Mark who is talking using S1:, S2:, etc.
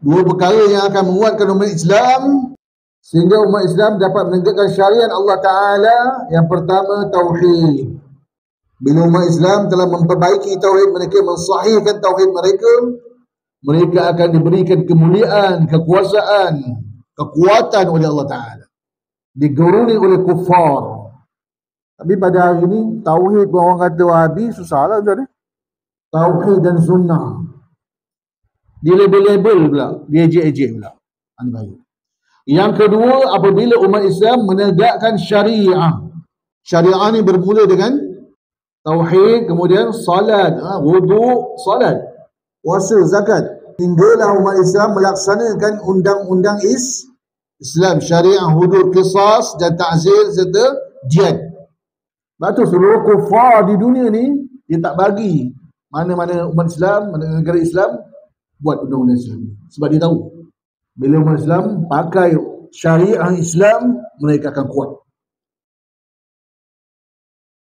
S1: Dua perkara yang akan menguatkan umat Islam sehingga umat Islam dapat menegakkan syariat Allah Ta'ala. Yang pertama, tauhid. Bila umat Islam telah memperbaiki tauhid mereka, mensahihkan tauhid mereka, mereka akan diberikan kemuliaan, kekuasaan, kekuatan oleh Allah Ta'ala, diguruni oleh kufar. Tapi pada hari ini tauhid pun orang kata Wahabi susahlah tuan. Tauhid dan sunnah dilabel-label pula, diejek-ejek pula. Ini baik. Yang kedua, apabila umat Islam menegakkan syariah. Syariah ini bermula dengan tauhid, kemudian salat, wudu, salat, puasa, zakat. Hinggalah umat Islam melaksanakan undang-undang Islam, syariah, hudud, qisas dan ta'zir serta jihad. Sebab tu seluruh kufar di dunia ni dia tak bagi mana-mana umat Islam, mana negara Islam buat undang-undang Islam. Sebab dia tahu bila umat Islam pakai syariah Islam, mereka akan kuat.